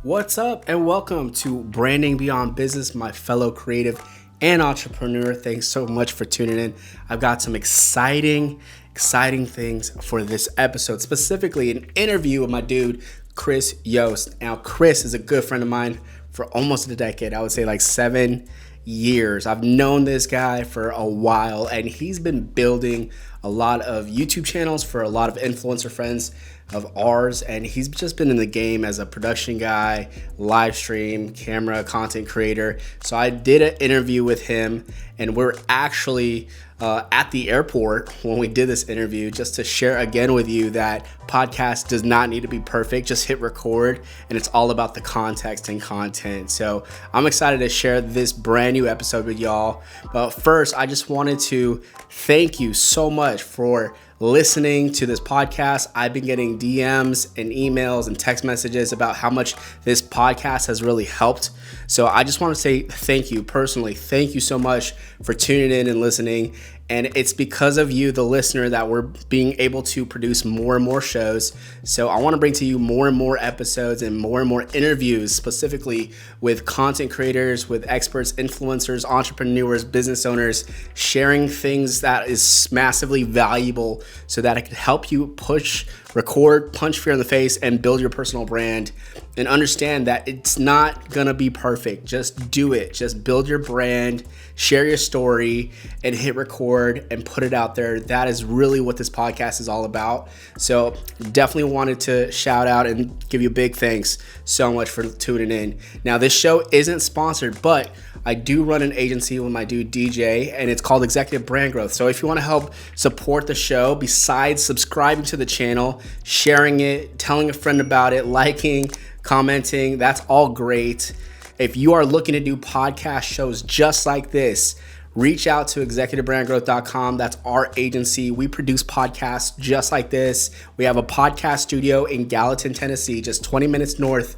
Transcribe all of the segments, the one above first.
What's up, and welcome to Branding Beyond Business, my fellow creative and entrepreneur. Thanks so much for tuning in. I've got some exciting things for this episode, specifically an interview with my dude, Chris Yost. Now, Chris is a good friend of mine for almost a decade. I would say like 7 years. I've known this guy for a while, and he's been building a lot of YouTube channels for a lot of influencer friends of ours, and he's just been in the game as a production guy, live stream, camera, content creator. So I did an interview with him, and we're actually at the airport when we did this interview, just to share again with you that podcast does not need to be perfect. Just hit record, and it's all about the context and content. So I'm excited to share this brand new episode with y'all. But first, I just wanted to thank you so much for listening to this podcast. I've been getting DMs and emails and text messages about how much this podcast has really helped. So I just want to say thank you personally. Thank you so much for tuning in and listening. And it's because of you, the listener, that we're being able to produce more and more shows. So I want to bring to you more and more episodes and more interviews, specifically with content creators, with experts, influencers, entrepreneurs, business owners, sharing things that is massively valuable so that it can help you push, record, punch fear in the face, and build your personal brand. And understand that it's not going to be perfect. Just do it. Just build your brand, share your story, and hit record and put it out there. That is really what this podcast is all about. So definitely wanted to shout out and give you a big thanks so much for tuning in. Now, this show isn't sponsored, but I do run an agency with my dude DJ, and it's called Executive Brand Growth. So if you want to help support the show, besides subscribing to the channel, sharing it, telling a friend about it, liking, commenting, that's all great. If you are looking to do podcast shows just like this, reach out to executivebrandgrowth.com. That's our agency. We produce podcasts just like this. We have a podcast studio in Gallatin, Tennessee, just 25 minutes north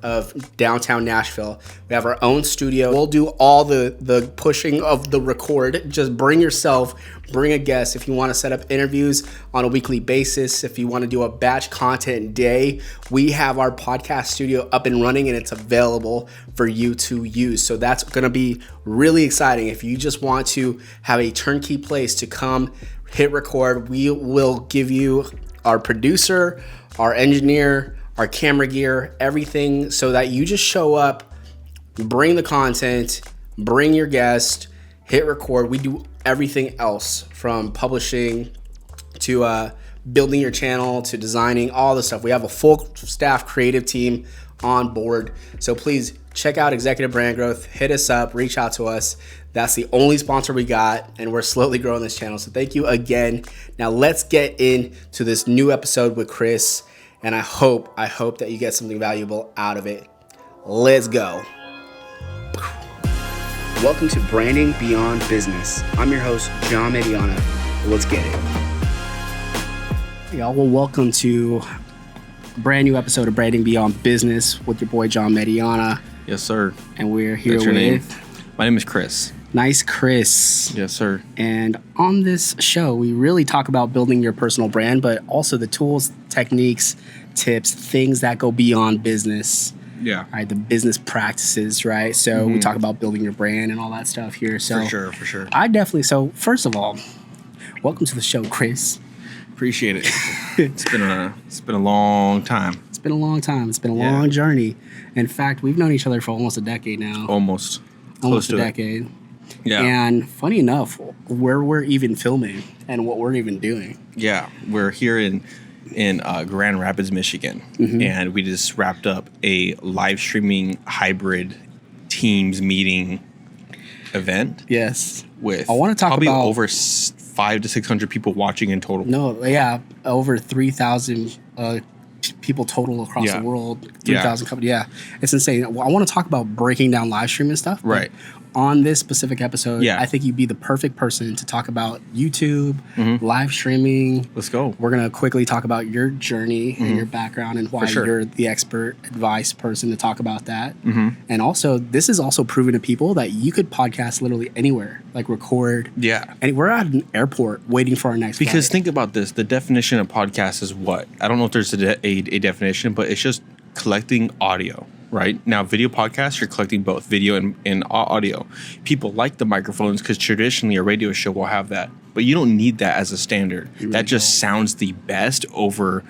of downtown Nashville. We have our own studio. We'll do all the pushing of the record. Just bring yourself, bring a guest. If you want to set up interviews on a weekly basis, if you want to do a batch content day, we have our podcast studio up and running, and it's available for you to use. So that's going to be really exciting. If you just want to have a turnkey place to come hit record, we will give you our producer, our engineer, our camera gear, everything, so that you just show up, bring the content, bring your guest, hit record. We do everything else from publishing to building your channel to designing, all the stuff. We have a full staff creative team on board. So please check out Executive Brand Growth. Hit us up, reach out to us. That's the only sponsor we got, and we're slowly growing this channel. So thank you again. Now let's get into this new episode with Chris. And I hope that you get something valuable out of it. Let's go. Welcome to Branding Beyond Business. I'm your host, John Mediana. Let's get it. Hey, y'all. Well, welcome to a brand new episode of Branding Beyond Business with your boy, John Mediana. Yes, sir. And we're here What's your name? with... My name is Chris. Nice, Chris. Yes, sir. And on this show, we really talk about building your personal brand, but also the tools, techniques, tips, things that go beyond business. Yeah. Right, the business practices, right? So we talk about building your brand and all that stuff here. So For sure. So first of all, welcome to the show, Chris. Appreciate it. It's been a long time. It's been a long time. It's been a long journey. In fact, we've known each other for almost a decade now. Almost a decade. Yeah. And funny enough, where we're even filming and what we're even doing. Yeah. We're here in Grand Rapids, Michigan, and we just wrapped up a live streaming hybrid Teams meeting event. Yes. With I want to talk probably about over 500 to 600 people watching in total. No, yeah, over 3,000 people total across the world. 3,000 companies. Yeah, it's insane. I want to talk about breaking down live stream and stuff. Right. On this specific episode, I think you'd be the perfect person to talk about YouTube, live streaming. Let's go. We're going to quickly talk about your journey and your background and why you're the expert advice person to talk about that. And also, this is also proven to people that you could podcast literally anywhere, like record. Yeah. And we're at an airport waiting for our next Because flight. think about this. The definition of podcast is what? I don't know if there's a definition, but it's just collecting audio. Right now, video podcasts, you're collecting both video and audio. People like the microphones because traditionally a radio show will have that, but you don't need that as a standard. That just sounds the best over,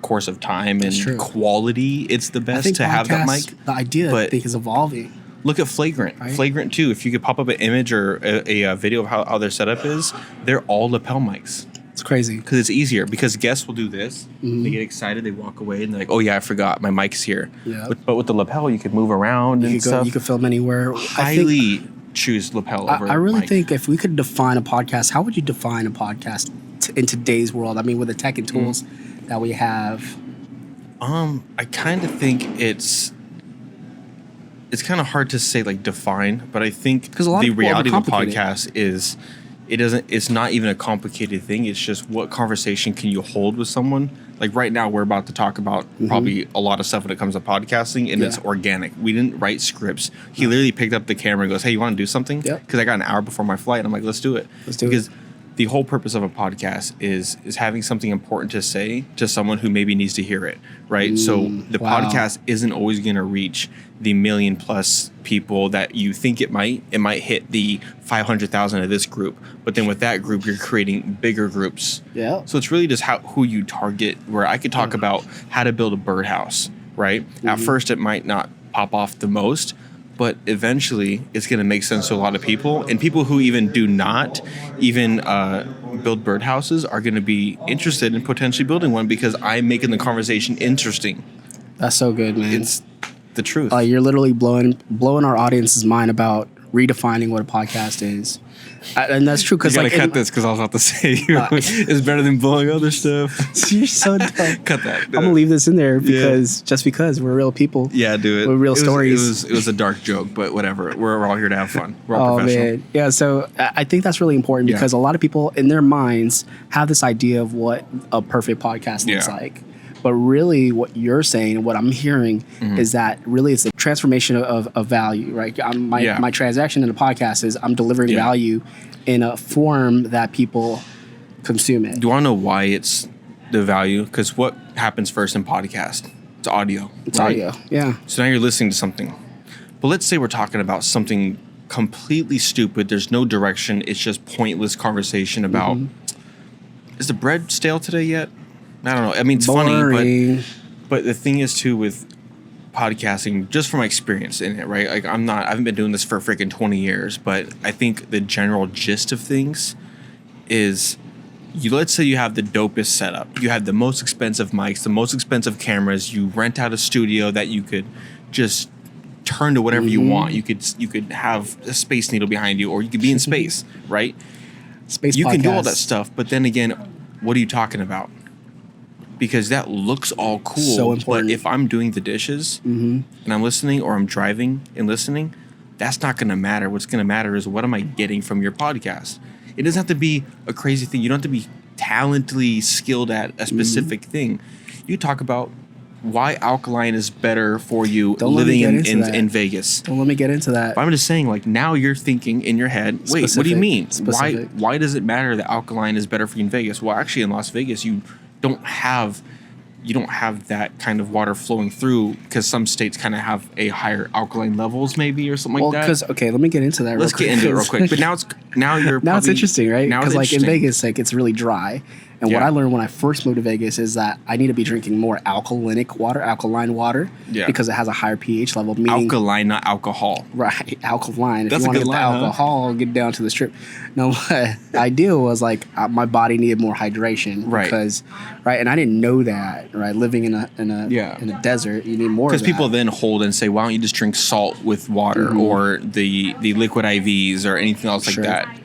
course of time and quality. It's the best to have that mic. The idea, I think, is evolving. Look at Flagrant. Right? Flagrant too. If you could pop up an image or a video of how their setup is, they're all lapel mics. It's crazy because it's easier. Because guests will do this, they get excited, they walk away, and they're like, "Oh yeah, I forgot my mic's here." Yeah. But with the lapel, you could move around and stuff. You could film anywhere. Highly choose lapel over. I really mic. think if we could define a podcast, how would you define a podcast in today's world? I mean, with the tech and tools that we have. I kind of think it's kind of hard to say like define, but I think the reality of a podcast is. It's not even a complicated thing. It's just what conversation can you hold with someone? Like right now, we're about to talk about probably a lot of stuff when it comes to podcasting, and it's organic. We didn't write scripts. He literally picked up the camera and goes, "Hey, you want to do something?" Because I got an hour before my flight, and I'm like, "Let's do it." Because the whole purpose of a podcast is having something important to say to someone who maybe needs to hear it, right? So the podcast isn't always going to reach the 1 million plus people that you think it might. It might hit the 500,000 of this group, but then with that group, you're creating bigger groups. Yeah. So it's really just who you target. Where I could talk about how to build a birdhouse, right? At first, it might not pop off the most, but eventually it's going to make sense to a lot of people. And people who even do not even build birdhouses are going to be interested in potentially building one because I'm making the conversation interesting. That's so good, man. It's the truth. You're literally blowing our audience's mind about redefining what a podcast is. And that's true because you gotta cut this because I was about to say it's better than blowing other stuff. You're so dumb. Cut that. I'm gonna leave this in there because we're real people. Yeah, do it. We're real stories. It was a dark joke, but whatever. We're all here to have fun. We're all professional. Man. Yeah. So I think that's really important because a lot of people in their minds have this idea of what a perfect podcast looks like. But really what you're saying and what I'm hearing is that really it's a transformation of value, right? My transaction in a podcast is I'm delivering value in a form that people consume it. Do you want to know why it's the value? Because what happens first in podcast? It's audio. It's audio, yeah. So now you're listening to something. But let's say we're talking about something completely stupid. There's no direction. It's just pointless conversation about, is the bread stale today yet? I don't know. I mean, it's funny, but the thing is too with podcasting, just from my experience in it, right? Like I haven't been doing this for freaking 20 years, but I think the general gist of things is let's say you have the dopest setup. You have the most expensive mics, the most expensive cameras. You rent out a studio that you could just turn to whatever you want. You could have a Space Needle behind you, or you could be in space, right? You can do all that stuff, but then again, what are you talking about? Because that looks all cool. So important. But if I'm doing the dishes and I'm listening, or I'm driving and listening, that's not going to matter. What's going to matter is what am I getting from your podcast? It doesn't have to be a crazy thing. You don't have to be talently skilled at a specific thing. You talk about why alkaline is better for you living in Vegas. Don't let me get into that. But I'm just saying, like, now you're thinking in your head, wait, what do you mean? Why does it matter that alkaline is better for you in Vegas? Well, actually, in Las Vegas, you don't have that kind of water flowing through because some states kind of have a higher alkaline levels maybe or something like that. Well, because let me get into that. Let's get into it real quick. But now it's interesting, right? Because like in Vegas, like it's really dry. And what I learned when I first moved to Vegas is that I need to be drinking more alkaline water because it has a higher pH level. Meaning, alkaline, not alcohol. Right, alkaline. That's if you a good want to get the alcohol, get down to the strip. No, the idea was like my body needed more hydration. Right. And I didn't know that. Right, living in a desert, you need more. Because people then hold and say, why don't you just drink salt with water or the liquid IVs or anything else like that?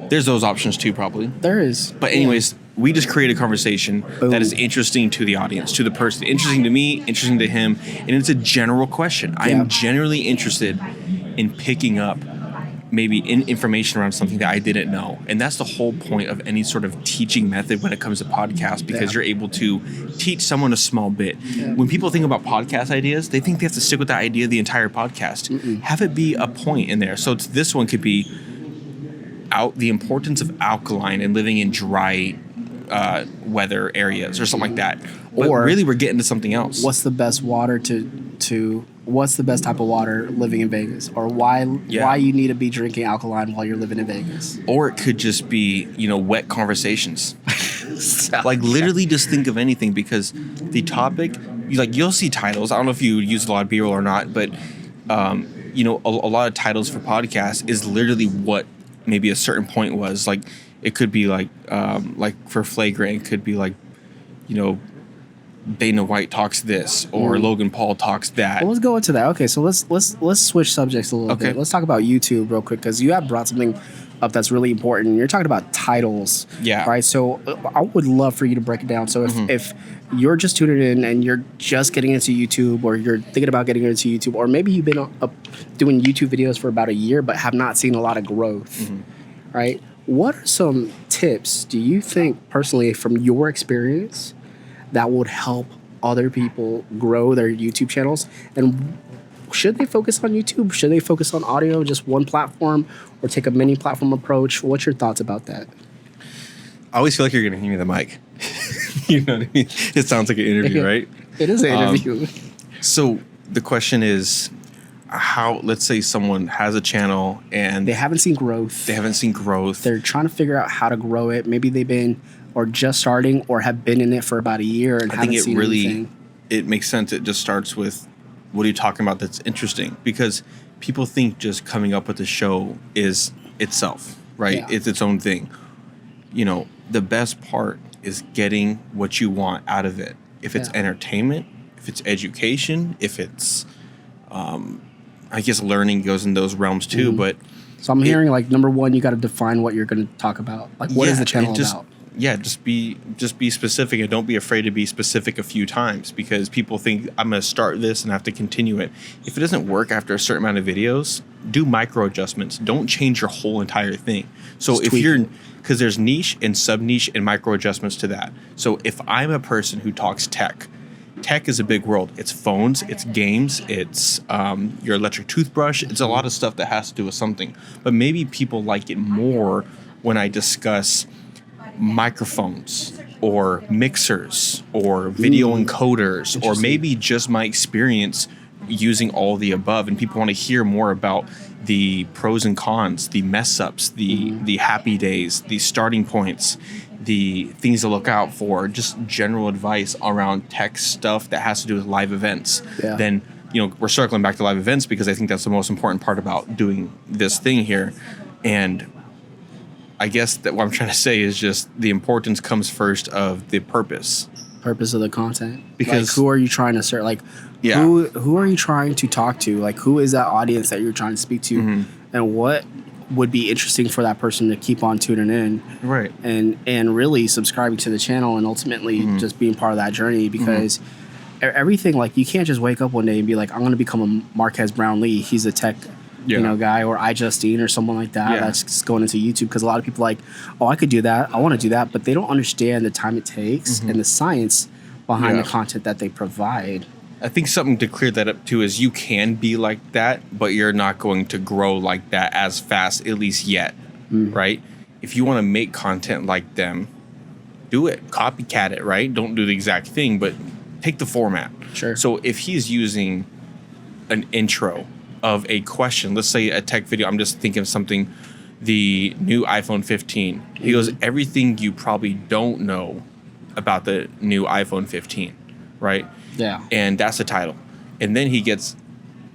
There's those options too, probably. There is. But anyways, we just create a conversation that is interesting to the audience, to the person. Interesting to me, interesting to him. And it's a general question. I am generally interested in picking up maybe information around something that I didn't know. And that's the whole point of any sort of teaching method when it comes to podcasts, because you're able to teach someone a small bit. When people think about podcast ideas, they think they have to stick with that idea the entire podcast. Have it be a point in there. So this one could be the importance of alkaline and living in dry weather areas or something like that. But or really, we're getting to something else. What's the best water what's the best type of water living in Vegas? Or why you need to be drinking alkaline while you're living in Vegas? Or it could just be, wet conversations. Like literally just think of anything, because the topic, you'll see titles. I don't know if you use a lot of B-roll or not, but a lot of titles for podcasts is literally what maybe a certain point was. Like it could be like for Flagrant, it could be like, Dana White talks this, or Logan Paul talks that. Well, let's go into that. Okay, so let's switch subjects a little bit. Let's talk about YouTube real quick, because you have brought something up that's really important. You're talking about titles, right? So I would love for you to break it down. So if you're just tuning in and you're just getting into YouTube, or you're thinking about getting into YouTube, or maybe you've been doing YouTube videos for about a year but have not seen a lot of growth, right? What are some tips, do you think, personally, from your experience, that would help other people grow their YouTube channels? And should they focus on YouTube? Should they focus on audio, just one platform, or take a mini platform approach? What's your thoughts about that? I always feel like you're going to hand me the mic. You know what I mean? It sounds like an interview, right? It is an interview. So the question is, let's say someone has a channel and they haven't seen growth. They're trying to figure out how to grow it. Maybe they've been or just starting, or have been in it for about a year and haven't seen anything. It makes sense. It just starts with, what are you talking about that's interesting? Because people think just coming up with a show is itself, right? Yeah. It's its own thing. The best part is getting what you want out of it. If it's entertainment, if it's education, if it's, I guess learning goes in those realms too, but. So I'm hearing number one, you got to define what you're going to talk about. What is the channel about? Yeah, just be specific, and don't be afraid to be specific a few times, because people think I'm going to start this and have to continue it. If it doesn't work after a certain amount of videos, do micro adjustments. Don't change your whole entire thing. So because there's niche and sub niche and micro adjustments to that. So if I'm a person who talks tech is a big world. It's phones, it's games, it's your electric toothbrush. It's a lot of stuff that has to do with something. But maybe people like it more when I discuss microphones or mixers or video encoders, or maybe just my experience using all the above, and people want to hear more about the pros and cons, the mess ups, the happy days, the starting points, the things to look out for, just general advice around tech stuff that has to do with live events. Then we're circling back to live events, because I think that's the most important part about doing this thing here. And I guess that what I'm trying to say is just the importance comes first of the purpose of the content. Because who are you trying to serve? Who are you trying to talk to? Who is that audience that you're trying to speak to? And what would be interesting for that person to keep on tuning in, right? And really subscribing to the channel, and ultimately just being part of that journey, because everything, you can't just wake up one day and be like, I'm going to become a Marques Brownlee. He's a tech guy, or iJustine or someone like that that's going into YouTube. Because a lot of people I could do that, I want to do that, but they don't understand the time it takes and the science behind the content that they provide. I think something to clear that up too is you can be like that, but you're not going to grow like that as fast, at least yet, right? If you want to make content like them, do it. Copycat it, right? Don't do the exact thing, but take the format. Sure. So if he's using an intro of a question, let's say a tech video, I'm just thinking of something, the new iPhone 15. He goes, everything you probably don't know about the new iPhone 15, right? Yeah. And that's the title. And then he gets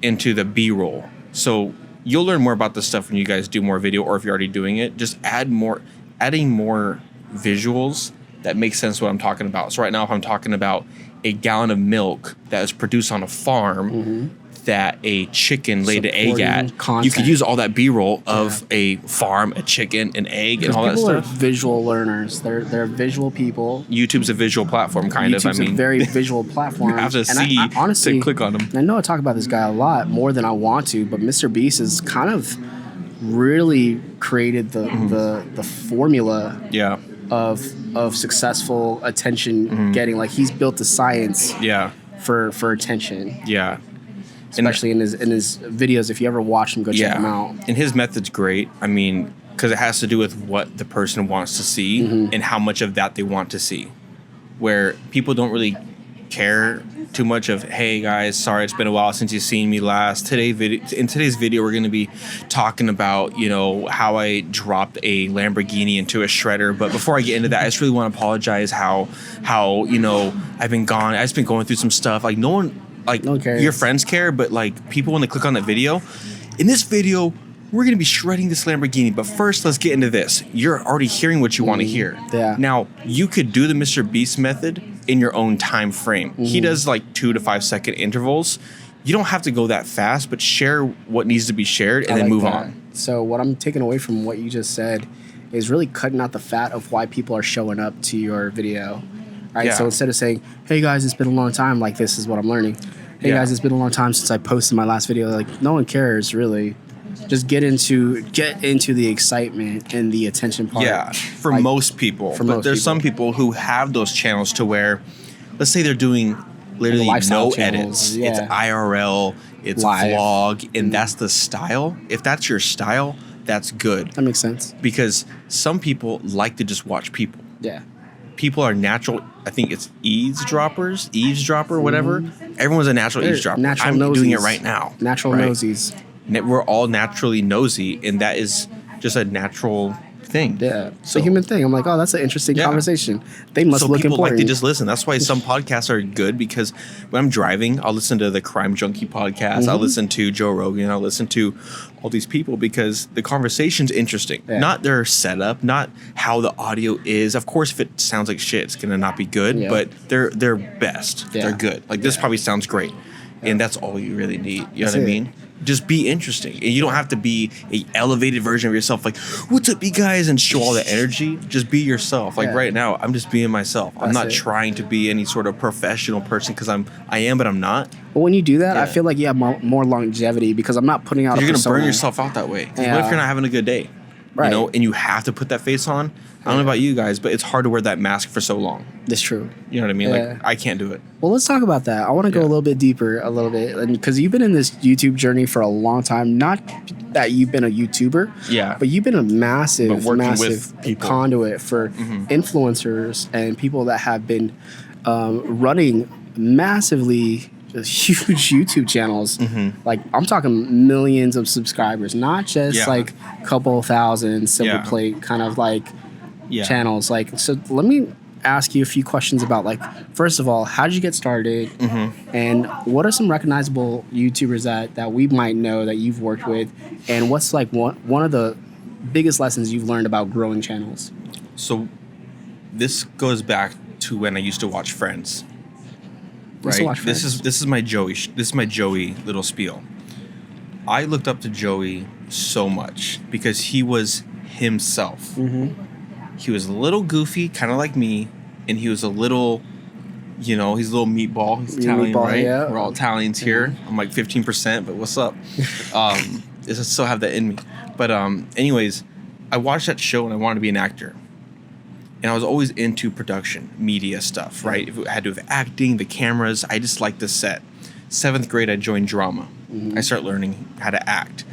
into the B-roll. So you'll learn more about this stuff when you guys do more video, or if you're already doing it, just adding more visuals that make sense what I'm talking about. So right now, if I'm talking about a gallon of milk that is produced on a farm, that a chicken laid an egg at, content. You could use all that B-roll of a farm, a chicken, an egg, and all that stuff. People are visual learners. They're visual people. YouTube's a visual platform, kind of. YouTube's a very visual platform. You have to see honestly, to click on them. I know I talk about this guy a lot, more than I want to, but Mr. Beast has kind of really created the formula of successful attention getting. He's built the science for attention. Yeah. Especially in his videos. If you ever watch him, go check him out. And his method's great. I mean, because it has to do with what the person wants to see and how much of that they want to see. Where people don't really care too much of, hey guys, sorry it's been a while since you've seen me last. In today's video we're going to be talking about, you know, how I dropped a Lamborghini into a shredder. But before I get into that, I just really want to apologize how you know, I've just been going through some stuff. Like no one cares. Your friends care, but like people, when they click on that video, in this video we're going to be shredding this Lamborghini. But first, let's get into this. You're already hearing what you want to hear. Yeah. Now, you could do the Mr. Beast method in your own time frame. He does like 2 to 5 second intervals. You don't have to go that fast, but share what needs to be shared and then move on. So what I'm taking away from what you just said is really cutting out the fat of why people are showing up to your video. Right? Yeah. So instead of saying, hey guys, it's been a long time, like this is what I'm learning. Hey guys, it's been a long time since I posted my last video. Like no one cares really. Just get into the excitement and the attention part. Yeah, for like, most people. But there's some people who have those channels to where, let's say they're doing literally no edits. Yeah. It's IRL, it's live vlog, and that's the style. If that's your style, that's good. That makes sense. Because some people like to just watch people. Yeah. People are natural, I think it's eavesdropper, whatever. Everyone's a natural eavesdropper. I'm doing it right now. Natural nosies. We're all naturally nosy, and that is just a natural thing. Yeah, it's a human thing. I'm like, oh, that's an interesting conversation. They must look important. So people like to just listen. That's why some podcasts are good, because when I'm driving, I'll listen to the Crime Junkie podcast. I'll listen to Joe Rogan. I'll listen to all these people because the conversation's interesting. Yeah. Not their setup, not how the audio is. Of course, if it sounds like shit, it's going to not be good, but they're best. Yeah. They're good. Like this probably sounds great, and that's all you really need. You know what I mean? Just be interesting. And you don't have to be a elevated version of yourself. Like, what's up, you guys? And show all the energy. Just be yourself. Like right now, I'm just being myself. I'm not trying to be any sort of professional person because I am, but I'm not. But when you do that, I feel like you have more longevity because I'm not putting out. You're going to burn yourself out that way. What if you're not having a good day? Right. You know, and you have to put that face on. I don't know about you guys, but it's hard to wear that mask for so long. That's true. You know what I mean? Like, I can't do it. Well, let's talk about that. I want to go a little bit deeper, because you've been in this YouTube journey for a long time. Not that you've been a YouTuber, but you've been a massive conduit for influencers and people that have been running massively huge YouTube channels. Like I'm talking millions of subscribers, not just like a couple thousand Silver Plate kind of like channels. Like, so let me ask you a few questions about, like, first of all, how did you get started? And what are some recognizable YouTubers that we might know that you've worked with? And what's like one of the biggest lessons you've learned about growing channels? So this goes back to when I used to watch Friends. Right. This is my Joey little spiel. I looked up to Joey so much because he was himself. He was a little goofy, kind of like me, and he was a little, he's a little meatball. He's Italian, right? Yeah. We're all Italians here. I'm like 15%, but what's up? I still have that in me. But anyways, I watched that show and I wanted to be an actor. And I was always into production, media stuff, right? If it had to do with acting, the cameras, I just liked the set. 7th grade, I joined drama. I started learning how to act.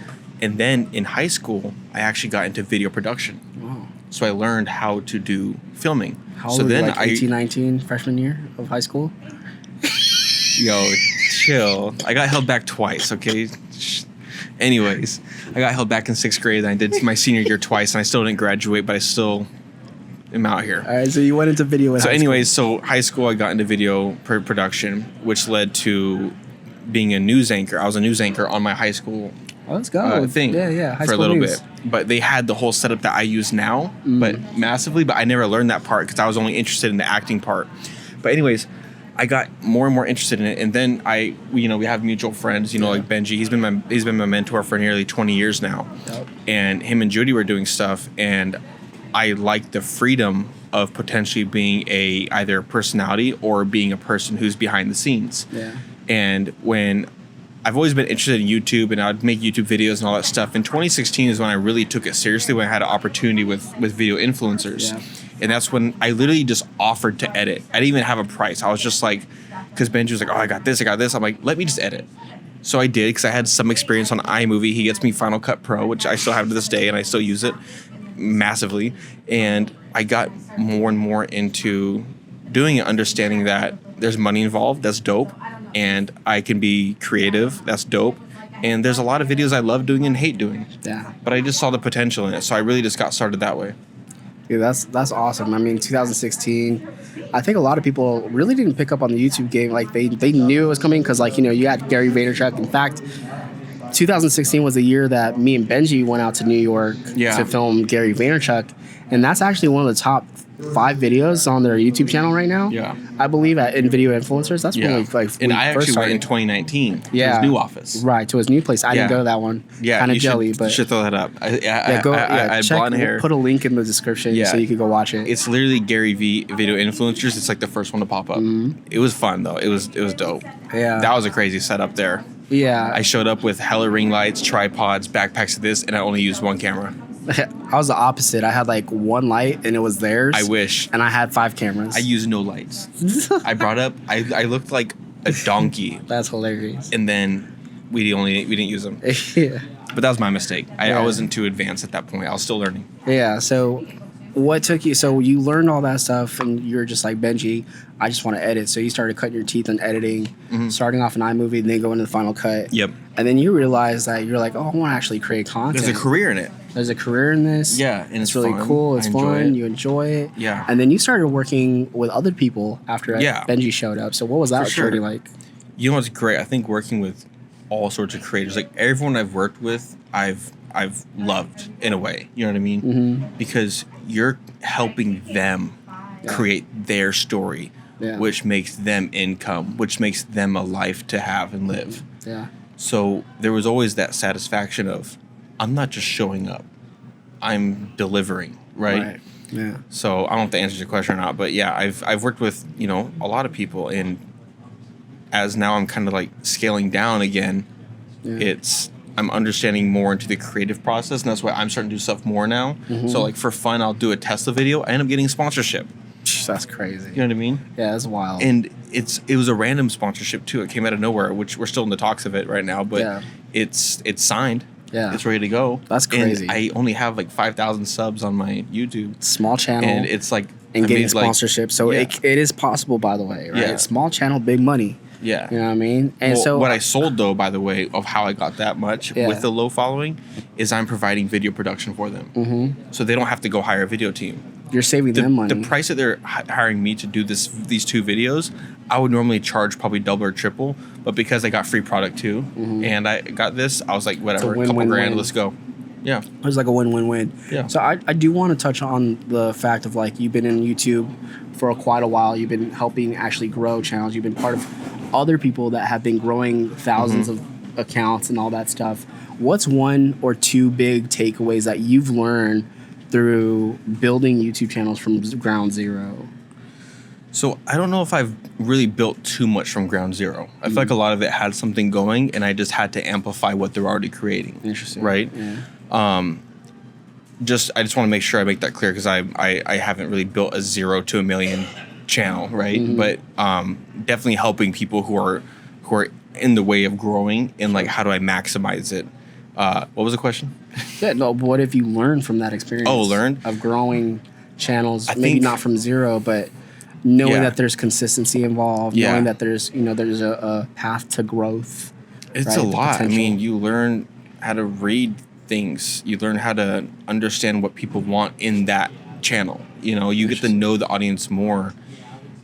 And then in high school, I actually got into video production. Wow. So I learned how to do filming. How old were you, like 18, 19, freshman year of high school? Yo, chill. I got held back twice, okay? Anyways, I got held back in 6th grade. And I did my senior year twice, and I still didn't graduate, but I still am out here. All right, so you went into video in high school. So high school, I got into video production, which led to being a news anchor. I was a news anchor on my high school thing high for school a little news. bit. But they had the whole setup that I use now, but massively. But I never learned that part because I was only interested in the acting part. But anyways, I got more and more interested in it, and then we have mutual friends, like Benji. He's been my mentor for nearly 20 years now, and him and Judy were doing stuff, and I like the freedom of potentially being either a personality or being a person who's behind the scenes. Yeah. And when I've always been interested in YouTube, and I'd make YouTube videos and all that stuff. In 2016 is when I really took it seriously, when I had an opportunity with video influencers. Yeah. And that's when I literally just offered to edit. I didn't even have a price. I was just like, because Benji was like, oh, I got this. I'm like, let me just edit. So I did, because I had some experience on iMovie. He gets me Final Cut Pro, which I still have to this day, and I still use it massively. And I got more and more into doing it, understanding that there's money involved. That's dope. And I can be creative. That's dope. And there's a lot of videos I love doing and hate doing. Yeah. But I just saw the potential in it, so I really just got started that way. Yeah, that's awesome. I mean, 2016, I think a lot of people really didn't pick up on the YouTube game. Like, they knew it was coming because, like, you know, you had Gary Vaynerchuk. In fact, 2016 was the year that me and Benji went out to New York to film Gary Vaynerchuk. And that's actually one of the top 5 videos on their YouTube channel right now. Yeah. I believe in video influencers. That's when and I actually went in 2019 to his new office. Right, to his new place. I didn't go to that one. Yeah. Kind of jelly, but... You should throw that up. I had check, blonde hair. We'll put a link in the description so you can go watch it. It's literally Gary V video influencers. It's like the first one to pop up. Mm-hmm. It was fun, though. It was dope. Yeah. That was a crazy setup there. Yeah. I showed up with hella ring lights, tripods, backpacks of this, and I only used one camera. I was the opposite. I had like one light and it was theirs. I wish. And I had 5 cameras. I used no lights. I brought up, I looked like a donkey. That's hilarious. And then we didn't use them. Yeah. But that was my mistake. I wasn't too advanced at that point. I was still learning. Yeah. So what took you, so you learned all that stuff and you're just like, Benji, I just want to edit. So you started cutting your teeth on editing, starting off in iMovie and then going to the Final Cut. Yep. And then you realize that you're like, oh, I want to actually create content. There's a career in it. There's a career in this. Yeah, and it's really fun. cool. It's fun. You enjoy it. Yeah. And then you started working with other people after Benji showed up. So what was that journey like? You know what's great? I think working with all sorts of creators, like everyone I've worked with, I've loved in a way. You know what I mean? Mm-hmm. Because you're helping them create their story, which makes them income, which makes them a life to have and live. Yeah. So there was always that satisfaction of, I'm not just showing up, I'm delivering, right? Yeah. So I don't know if that answers your question or not, but yeah, I've worked with, you know, a lot of people, and as now I'm kind of like scaling down again, I'm understanding more into the creative process, and that's why I'm starting to do stuff more now. Mm-hmm. So like for fun, I'll do a Tesla video. I end up getting sponsorship. That's crazy. You know what I mean? Yeah, that's wild. And it was a random sponsorship too. It came out of nowhere, which we're still in the talks of it right now, but it's signed. Yeah. It's ready to go. That's crazy. And I only have like 5,000 subs on my YouTube. Small channel. And it's like... And getting sponsorship. So it is possible, by the way, right? Yeah. Small channel, big money. Yeah. You know what I mean? And so what I sold, though, by the way, of how I got that much with the low following, is I'm providing video production for them. Mm-hmm. So they don't have to go hire a video team. You're saving them money. The price that they're hiring me to do these 2 videos, I would normally charge probably double or triple. But because I got free product too, and I got this, I was like, whatever, a couple grand, let's go. Yeah. It was like a win-win-win. Yeah. So I do want to touch on the fact of like you've been in YouTube for quite a while. You've been helping actually grow channels. You've been part of other people that have been growing thousands of accounts and all that stuff. What's 1 or 2 big takeaways that you've learned through building YouTube channels from ground zero? So I don't know if I've really built too much from ground zero. I feel like a lot of it had something going, and I just had to amplify what they're already creating. Interesting. Right? Yeah. I just want to make sure I make that clear, because I haven't really built a 0 to 1 million channel, right? Mm-hmm. But definitely helping people who are in the way of growing, and like how do I maximize it? What was the question? Yeah, no. What have you learned from that experience? Oh, learned of growing channels, maybe not from zero, but knowing that there's consistency involved, knowing that there's a path to growth. It's a lot. I mean, you learn how to read things. You learn how to understand what people want in that channel. You know, you get to know the audience more.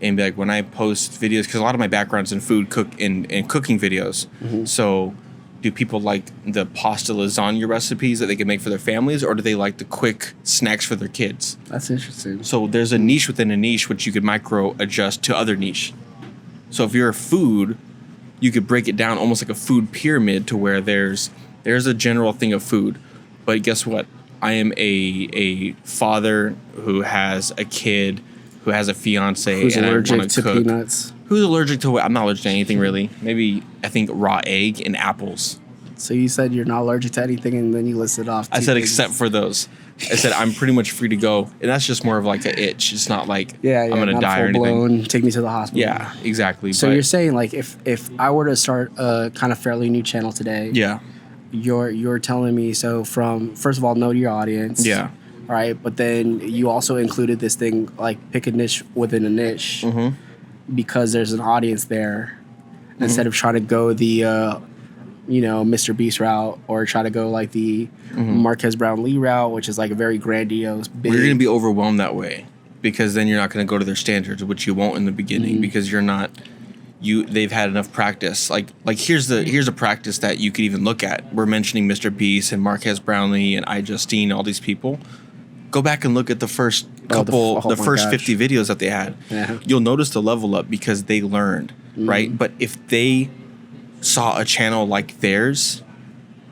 And be like, when I post videos, because a lot of my background's in food, cooking videos. Mm-hmm. So do people like the pasta lasagna recipes that they can make for their families, or do they like the quick snacks for their kids? That's interesting. So there's a niche within a niche, which you could micro adjust to other niche. So if you're a food, you could break it down almost like a food pyramid, to where there's a general thing of food. But guess what? I am a father who has a kid, who has a fiance, who's and allergic I want to cook. Peanuts. Who's allergic to what? I'm not allergic to anything really. Maybe I think raw egg and apples. So you said you're not allergic to anything, and then you listed off. I said except for those. I said, I'm pretty much free to go. And that's just more of like an itch. It's not like I'm going to die or anything. Take me to the hospital. Yeah, exactly. So you're saying like if I were to start a kind of fairly new channel today. Yeah. You're telling me, so from, first of all, know your audience. Yeah. All right. But then you also included this thing, like pick a niche within a niche because there's an audience there instead of trying to go the, Mr. Beast route or try to go like the Marques Brownlee route, which is like a very grandiose, big. You're going to be overwhelmed that way because then you're not going to go to their standards, which you won't in the beginning because you're not. They've had enough practice. Like here's a practice that you could even look at. We're mentioning Mr. Beast and Marques Brownlee and iJustine, all these people. Go back and look at the first the first 50 videos that they had. Yeah. You'll notice the level up because they learned, right? But if they saw a channel like theirs,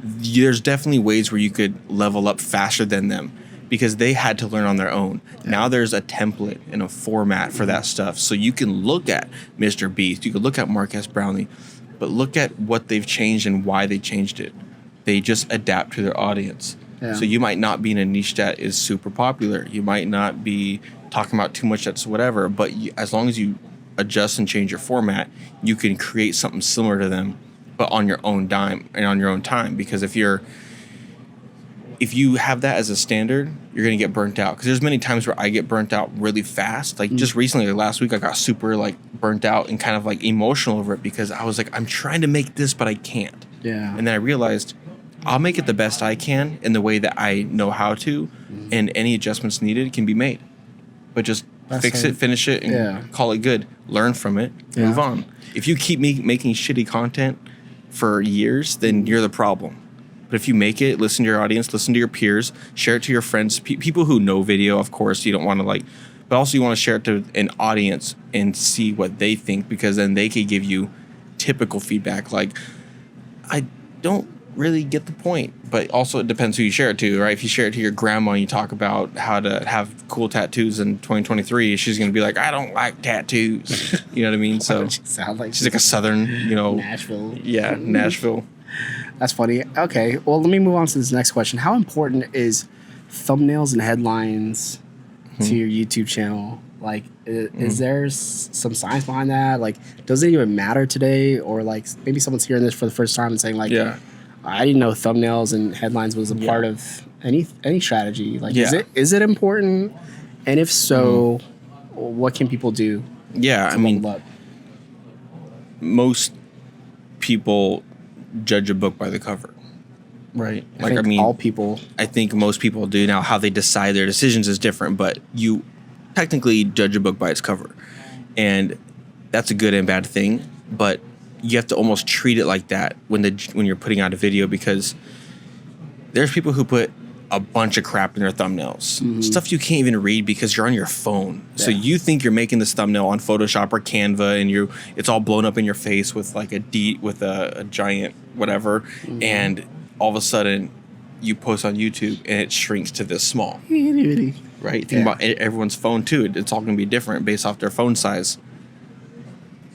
there's definitely ways where you could level up faster than them. Because they had to learn on their own. Yeah. Now there's a template and a format for that stuff. So you can look at Mr. Beast, you can look at Marques Brownlee, but look at what they've changed and why they changed it. They just adapt to their audience. Yeah. So you might not be in a niche that is super popular. You might not be talking about too much that's whatever, but as long as you adjust and change your format, you can create something similar to them, but on your own dime and on your own time. Because if you have that as a standard, you're going to get burnt out. Because there's many times where I get burnt out really fast. Like just recently, like last week, I got super like burnt out and kind of like emotional over it because I was like, I'm trying to make this, but I can't. Yeah. And then I realized I'll make it the best I can in the way that I know how to, and any adjustments needed can be made. But just fix it, finish it, and call it good. Learn from it, move on. If you keep making shitty content for years, then you're the problem. But if you make it, listen to your audience, listen to your peers, share it to your friends, people who know video, of course. You don't want to but also you want to share it to an audience and see what they think, because then they could give you typical feedback. Like, I don't really get the point, but also it depends who you share it to, right? If you share it to your grandma and you talk about how to have cool tattoos in 2023, she's going to be like, I don't like tattoos. You know what I mean? So she's like a Southern, Nashville. Yeah, Nashville. That's funny. Okay, well, let me move on to this next question. How important is thumbnails and headlines to your YouTube channel? Like, is there some science behind that? Like, does it even matter today? Or, like, maybe someone's hearing this for the first time and saying, like, I didn't know thumbnails and headlines was a part of any strategy. Like, is it important? And if so, what can people do? Yeah, I mean, most people judge a book by the cover, right? I mean, all people. I think most people do. Now, how they decide their decisions is different, but you technically judge a book by its cover, and that's a good and bad thing. But you have to almost treat it like that when you're putting out a video, because there's people who put a bunch of crap in their thumbnails, stuff you can't even read because you're on your phone. Yeah. So you think you're making this thumbnail on Photoshop or Canva, and it's all blown up in your face with like a giant whatever, and all of a sudden you post on YouTube and it shrinks to this small. Right? Think about everyone's phone too. It's all going to be different based off their phone size.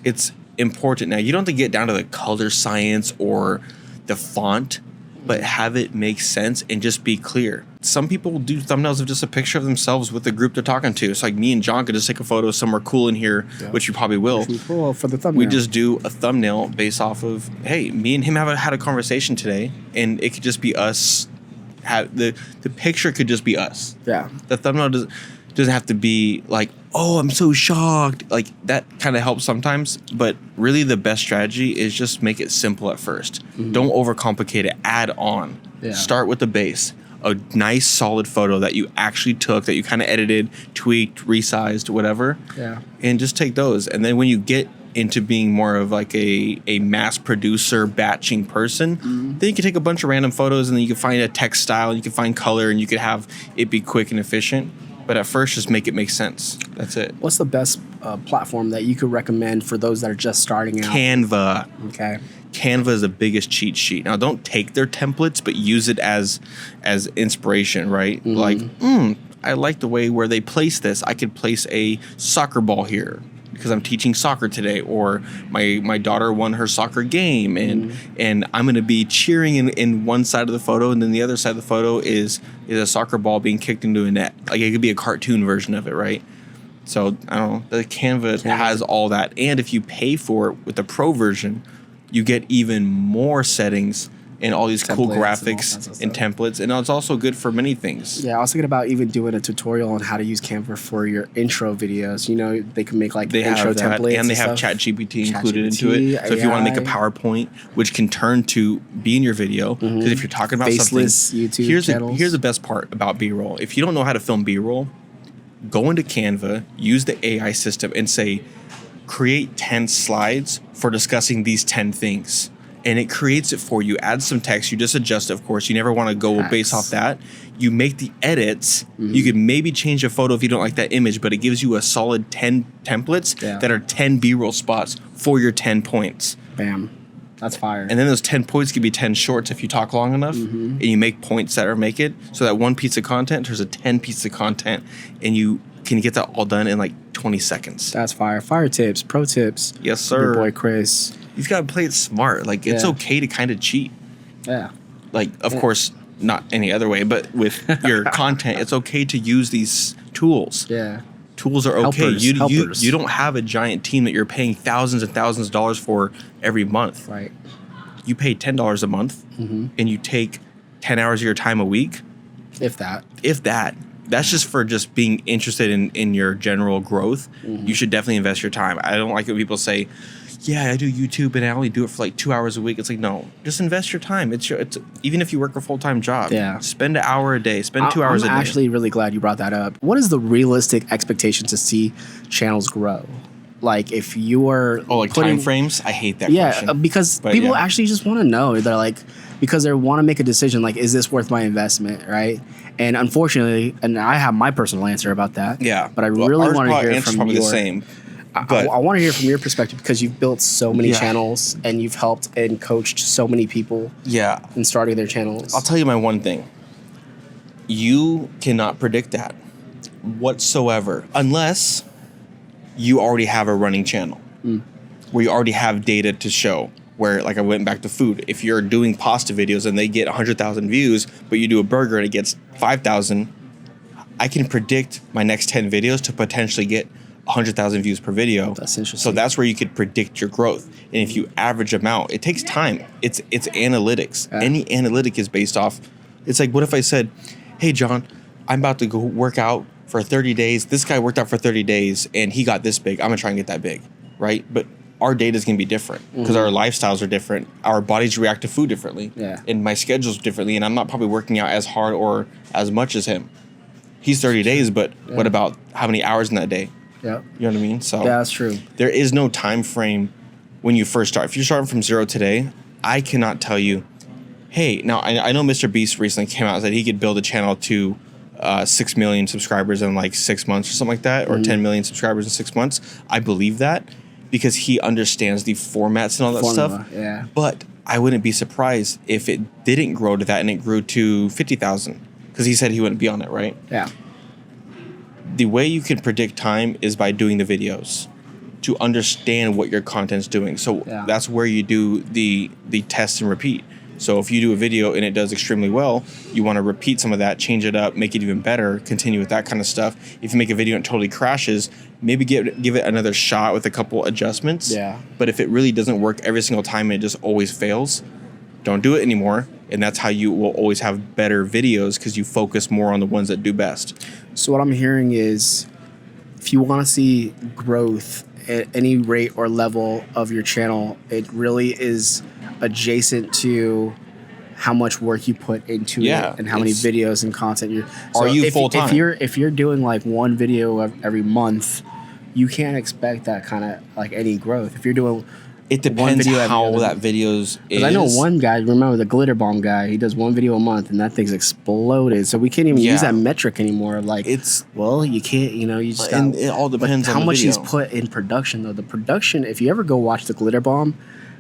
It's important. Now, you don't have to get down to the color science or the font, but have it make sense and just be clear. Some people do thumbnails of just a picture of themselves with the group they're talking to. It's like me and John could just take a photo somewhere cool in here, which we probably will. Cool for the thumbnail. We just do a thumbnail based off of, hey, me and him had a conversation today, and it could just be us. The picture could just be us. Yeah. The thumbnail doesn't have to be like, oh, I'm so shocked. Like, that kind of helps sometimes, but really the best strategy is just make it simple at first. Don't overcomplicate it. Add on. Yeah. Start with the base. A nice, solid photo that you actually took, that you kind of edited, tweaked, resized, whatever. Yeah. And just take those. And then when you get into being more of like a mass producer, batching person, then you can take a bunch of random photos, and then you can find a text style, and you can find color, and you can have it be quick and efficient. But at first, just make it make sense. That's it. What's the best platform that you could recommend for those that are just starting out? Canva. Okay. Canva is the biggest cheat sheet. Now, don't take their templates, but use it as inspiration, right? Like, I like the way where they place this. I could place a soccer ball here. because I'm teaching soccer today, or my daughter won her soccer game, and I'm going to be cheering in one side of the photo, and then the other side of the photo is a soccer ball being kicked into a net. Like, it could be a cartoon version of it, right? So I don't know. The Canva has all that, and if you pay for it with the pro version, you get even more settings and all these cool graphics and templates, and it's also good for many things. Yeah, I was thinking about even doing a tutorial on how to use Canva for your intro videos. You know, they can make like intro templates, and they have ChatGPT included into it. So if you want to make a PowerPoint, which can turn to be in your video, because if you're talking about faceless something, YouTube here's the best part about B-roll. If you don't know how to film B-roll, go into Canva, use the AI system, and say, create 10 slides for discussing these 10 things. And it creates it for you. Add some text. You just adjust it, of course. You never want to go based off that. You make the edits. You can maybe change a photo if you don't like that image, but it gives you a solid 10 templates that are 10 B-roll spots for your 10 points. Bam. That's fire. And then those 10 points could be 10 shorts if you talk long enough, and you make points that make it. So that one piece of content turns a 10 piece of content, and you can get that all done in like 20 seconds. That's fire. Fire tips, pro tips. Yes, sir. Your boy Chris. You've got to play it smart. Like, it's okay to kind of cheat. Yeah. Like, of course, not any other way, but with your content, it's okay to use these tools. Yeah. Tools are okay. Helpers. You don't have a giant team that you're paying thousands and thousands of dollars for every month. Right. You pay $10 a month, and you take 10 hours of your time a week. If that. That's just for just being interested in your general growth. You should definitely invest your time. I don't like when people say, yeah, I do YouTube and I only do it for like 2 hours a week. It's like, no, just invest your time. It's even if you work a full-time job, spend an hour a day, spend 2 hours a day. I'm actually really glad you brought that up. What is the realistic expectation to see channels grow? Like, if you are time frames? I hate that question. Because people actually just want to know. They're like, because they want to make a decision, like, is this worth my investment, right? And unfortunately, and I have my personal answer about that. Yeah. But I really want to hear from probably your... the same. I want to hear from your perspective, because you've built so many channels and you've helped and coached so many people in starting their channels. I'll tell you my one thing. You cannot predict that whatsoever unless you already have a running channel where you already have data to show. Where, like, I went back to food. If you're doing pasta videos and they get 100,000 views, but you do a burger and it gets 5,000, I can predict my next 10 videos to potentially get 100,000 views per video. That's interesting. So that's where you could predict your growth. And if you average them out, it takes time. It's analytics. Any analytic is based off. It's like, what if I said, hey, John, I'm about to go work out for 30 days. This guy worked out for 30 days and he got this big. I'm going to try and get that big, right? But our data is going to be different because our lifestyles are different. Our bodies react to food differently. And my schedule's differently. And I'm not probably working out as hard or as much as him. He's 30 days, but what about how many hours in that day? Yeah. You know what I mean? So that's true. There is no time frame when you first start. If you're starting from zero today, I cannot tell you, hey, now I know Mr. Beast recently came out and said he could build a channel to 6 million subscribers in like 6 months or something like that, or 10 million subscribers in 6 months. I believe that because he understands the formats and all that stuff. Yeah. But I wouldn't be surprised if it didn't grow to that and it grew to 50,000 because he said he wouldn't be on it, right? Yeah. The way you can predict time is by doing the videos to understand what your content's doing. So that's where you do the test and repeat. So if you do a video and it does extremely well, you want to repeat some of that, change it up, make it even better, continue with that kind of stuff. If you make a video and it totally crashes, maybe give it another shot with a couple adjustments. Yeah. But if it really doesn't work every single time and it just always fails, don't do it anymore. And that's how you will always have better videos because you focus more on the ones that do best. So what I'm hearing is if you want to see growth at any rate or level of your channel, it really is adjacent to how much work you put into it and how many videos and content you're... So are you full-time? If you're doing like one video every month, you can't expect that kind of like any growth. If you're doing... It depends how that video's is. I know one guy, remember the glitter bomb guy, he does one video a month and that thing's exploded. So we can't even use that metric anymore. Like, you can't, you just got... And it all depends on the how much video. he's put in production, though. The production, if you ever go watch the glitter bomb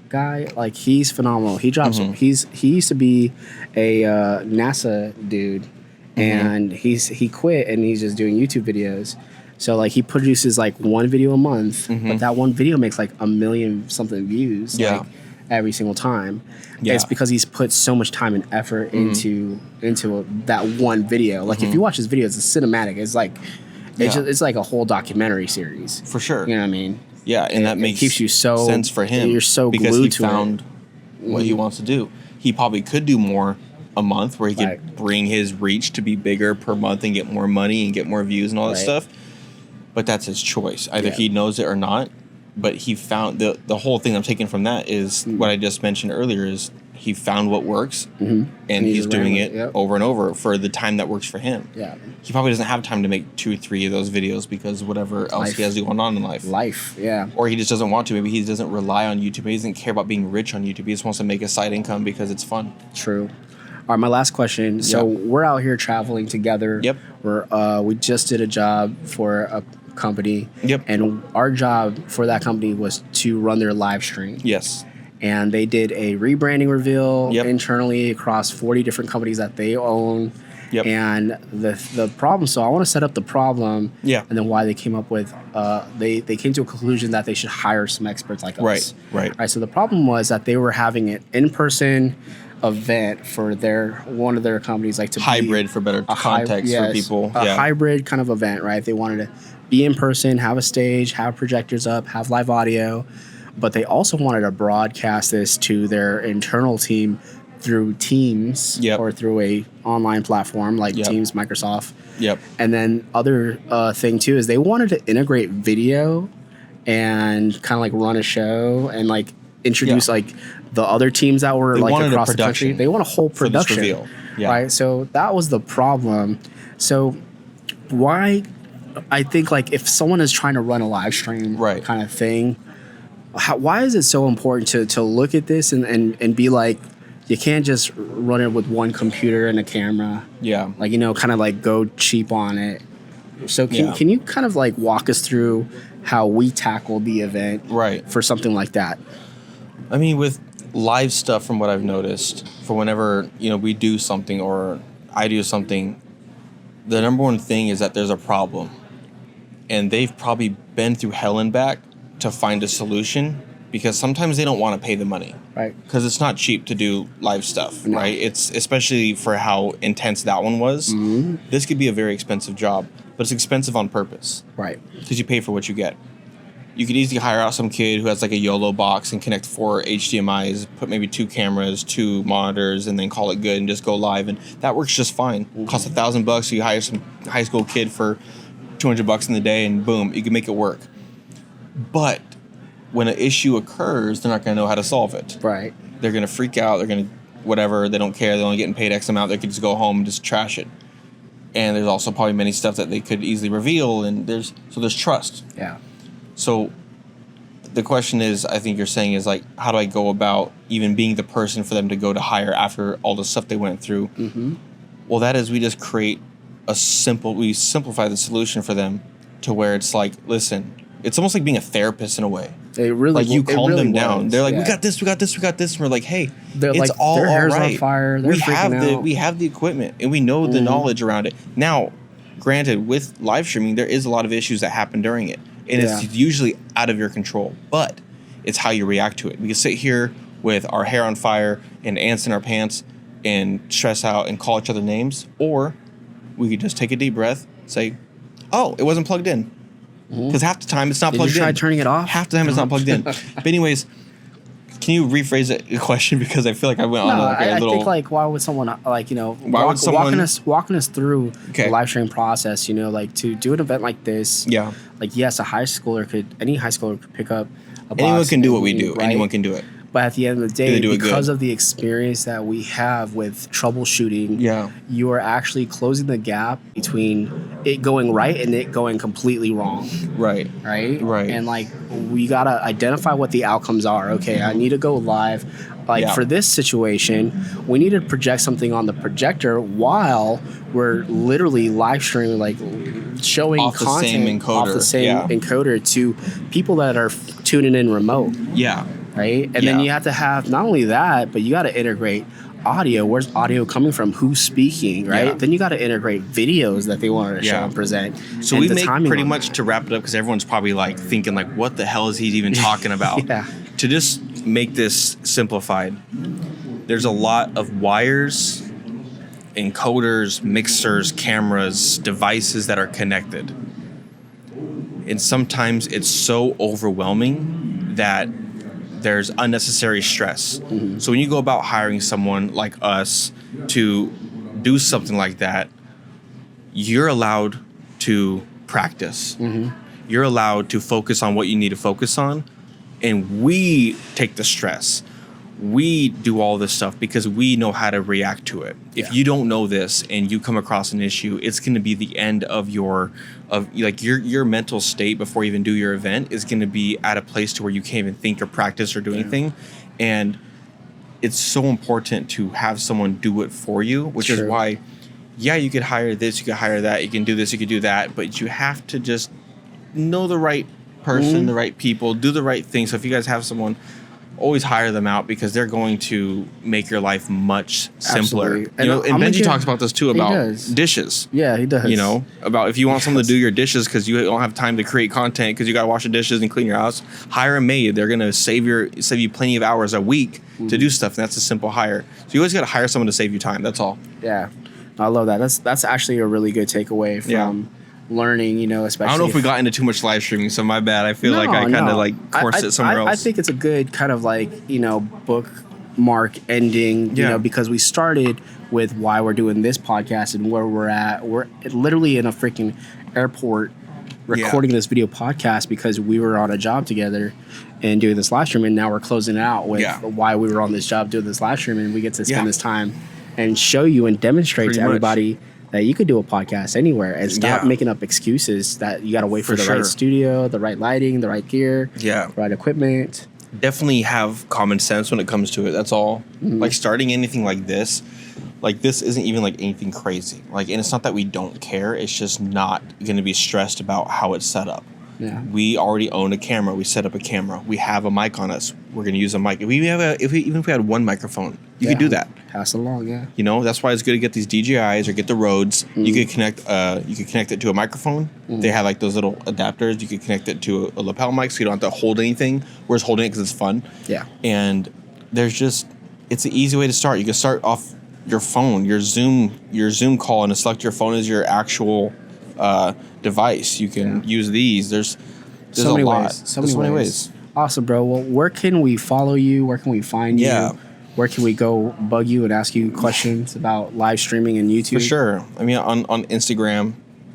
guy, like, he's phenomenal. He drops... He used to be a NASA dude, and he quit, and he's just doing YouTube videos. So like he produces like one video a month, but that one video makes like 1 million something views like every single time. Yeah. It's because he's put so much time and effort into that one video. Like if you watch his videos, it's cinematic. It's like it's like a whole documentary series. For sure. You know what I mean? Yeah, and that makes keeps you so sense for him. You're so because glued he to found it. What he wants to do. He probably could do more a month where he could bring his reach to be bigger per month and get more money and get more views and all that stuff. But that's his choice. Either he knows it or not. But he found the whole thing I'm taking from that is what I just mentioned earlier is he found what works and he's doing it over and over for the time that works for him. Yeah. He probably doesn't have time to make 2 or 3 of those videos because whatever else he has going on in life. Yeah. Or he just doesn't want to. Maybe he doesn't rely on YouTube. He doesn't care about being rich on YouTube. He just wants to make a side income because it's fun. True. All right, my last question. So we're out here traveling together. Yep. We just did a job for a company. Yep. And our job for that company was to run their live stream. Yes. And they did a rebranding reveal internally across 40 different companies that they own. Yep. And the problem, so I want to set up the problem and then why they came up with, they came to a conclusion that they should hire some experts like us. Right. So the problem was that they were having an in-person event for one of their companies, like to hybrid for better context for people. A hybrid kind of event, right? They wanted to be in person, have a stage, have projectors up, have live audio, but they also wanted to broadcast this to their internal team through Teams or through a online platform like Teams, Microsoft. Yep. And then other thing too is they wanted to integrate video and kind of like run a show and like introduce like the other teams that were like across the country. They want a whole production, right? So that was the problem. So why? I think like if someone is trying to run a live stream kind of thing, why is it so important to look at this and be like, you can't just run it with one computer and a camera. Yeah. Like, kind of like go cheap on it. So can you kind of like walk us through how we tackle the event for something like that? I mean, with live stuff, from what I've noticed, for whenever, we do something or I do something, the number one thing is that there's a problem. And they've probably been through hell and back to find a solution because sometimes they don't want to pay the money. Right. Because it's not cheap to do live stuff, right? It's especially for how intense that one was. Mm-hmm. This could be a very expensive job, but it's expensive on purpose. Right. Because you pay for what you get. You could easily hire out some kid who has like a YOLO box and connect 4 HDMIs, put maybe 2 cameras, 2 monitors, and then call it good and just go live. And that works just fine. Mm-hmm. Costs $1,000, so you hire some high school kid for $200 in the day, and boom, you can make it work. But when an issue occurs, they're not going to know how to solve it. Right. They're going to freak out. They're going to whatever. They don't care. They're only getting paid X amount. They could just go home and just trash it. And there's also probably many stuff that they could easily reveal. And there's trust. Yeah. So the question is, I think you're saying is like, how do I go about even being the person for them to go to hire after all the stuff they went through? Mm-hmm. Well, that is we just create we simplify the solution for them to where it's like, listen, it's almost like being a therapist in a way. It really, like you calm them down. They're like, we got this. And we're like, hey, it's like, all their hair's right. on fire. We have the equipment and we know the knowledge around it. Now, granted, with live streaming, there is a lot of issues that happen during it, and it's usually out of your control. But it's how you react to it. We can sit here with our hair on fire and ants in our pants and stress out and call each other names, or we could just take a deep breath, say, oh, it wasn't plugged in. Because half the time it's not plugged in. Did you try turning it off? Half the time it's not plugged in. But anyways, can you rephrase the question? Because I feel like I went on a little... I think like why would someone like, walking us through the live stream process, like to do an event like this. Yeah. Like, yes, any high schooler could pick up a box. Anyone can do what we do. Right? Anyone can do it. But at the end of the day, because of the experience that we have with troubleshooting, you are actually closing the gap between it going right and it going completely wrong. Right. And like, we got to identify what the outcomes are. Okay, I need to go live. Like for this situation, we need to project something on the projector while we're literally live streaming, like showing off content off the same encoder to people that are tuning in remote. Yeah. Right? And then you have to have not only that, but you got to integrate audio. Where's audio coming from? Who's speaking, right? Yeah. Then you got to integrate videos that they want to show and present. So we make pretty much, to wrap it up, because everyone's probably like thinking like, what the hell is he even talking about? To just make this simplified, there's a lot of wires, encoders, mixers, cameras, devices that are connected. And sometimes it's so overwhelming that there's unnecessary stress. Mm-hmm. So when you go about hiring someone like us to do something like that, you're allowed to practice. Mm-hmm. You're allowed to focus on what you need to focus on. And we take the stress. We do all this stuff because we know how to react to it. If you don't know this and you come across an issue, it's going to be the end of your mental state before you even do your event is going to be at a place to where you can't even think or practice or do anything. And it's so important to have someone do it for you, which is why, you could hire this, you could hire that, you can do this, you could do that, but you have to just know the right person, the right people, do the right thing. So if you guys have someone, always hire them out because they're going to make your life much simpler. Absolutely. You know, and Benji talks about this too about dishes. Yeah, he does. You know, about if you want someone to do your dishes because you don't have time to create content because you got to wash the dishes and clean your house, hire a maid. They're going to save you plenty of hours a week to do stuff. And that's a simple hire. So you always got to hire someone to save you time. That's all. Yeah, I love that. That's actually a really good takeaway from learning, you know, especially. I don't know if we got into too much live streaming, so my bad. I feel like I kind of like coursed it somewhere else. I think it's a good kind of like, you know, bookmark ending, you know, because we started with why we're doing this podcast and where we're at. We're literally in a freaking airport recording this video podcast because we were on a job together and doing this live stream, and now we're closing it out with why we were on this job doing this live stream, and we get to spend this time and show you and demonstrate to everybody that you could do a podcast anywhere and stop making up excuses that you got to wait for the right studio, the right lighting, the right gear, the right equipment. Definitely have common sense when it comes to it. That's all. Mm-hmm. Like starting anything like this isn't even like anything crazy. Like, and it's not that we don't care. It's just not going to be stressed about how it's set up. Yeah. We already own a camera. We set up a camera. We have a mic on us. We're going to use a mic. Even if we had one microphone, you could do that. Pass it along, You know, that's why it's good to get these DJIs or get the Rhodes. Mm-hmm. You could connect it to a microphone. Mm-hmm. They have like those little adapters. You could connect it to a lapel mic, so you don't have to hold anything. We're just holding it because it's fun. Yeah. And it's an easy way to start. You can start off your phone, your Zoom call, and select your phone as your actual device. You can use these. There's so many lot. Ways. So many ways. Awesome, bro. Well, where can we follow you? Where can we find you? Where can we go bug you and ask you questions about live streaming and YouTube? For sure. I mean, on Instagram,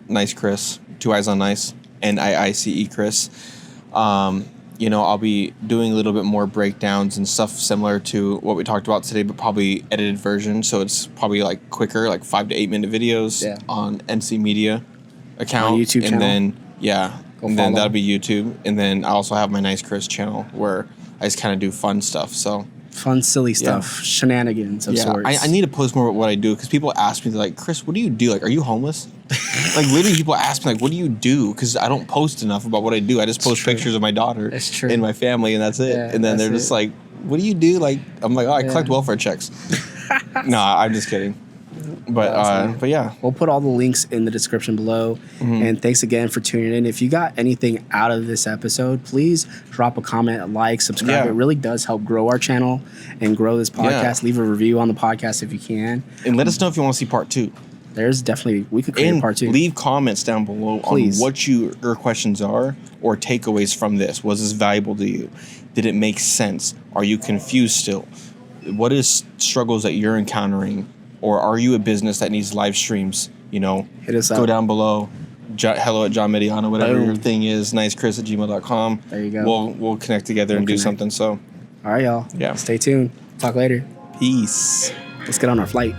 Niice Chris, 2 eyes on Niice, Niice Chris. You know, I'll be doing a little bit more breakdowns and stuff similar to what we talked about today, but probably edited version. So it's probably like quicker, like 5 to 8 minute videos on NC Media account. On YouTube channel. And then that'll be YouTube. And then I also have my Niice Chris channel where I just kind of do fun stuff. So fun, silly stuff, shenanigans of sorts. I need to post more about what I do because people ask me, like, Chris, what do you do? Like, are you homeless? Like, literally, people ask me, like, what do you do? Because I don't post enough about what I do. I just post pictures of my daughter and my family, and that's it. Yeah, and then they're just like, what do you do? Like, I'm like, oh, I collect welfare checks. No, I'm just kidding. But yeah, we'll put all the links in the description below. Mm-hmm. And thanks again for tuning in. If you got anything out of this episode, please drop a comment, a like, subscribe. It really does help grow our channel and grow this podcast. Leave a review on the podcast if you can, and let us know if you want to see part 2. There's definitely, we could create a part 2. Leave comments down below on what your questions are or takeaways from this. Was this valuable to you? Did it make sense? Are you confused still? What is struggles that you're encountering? Or are you a business that needs live streams? You know, hit us up. Go down below. Hello at John Mediana, whatever your thing is. NiceChris@gmail.com. There you go. We'll connect together and do something. So, all right, y'all. Yeah. Stay tuned. Talk later. Peace. Let's get on our flight.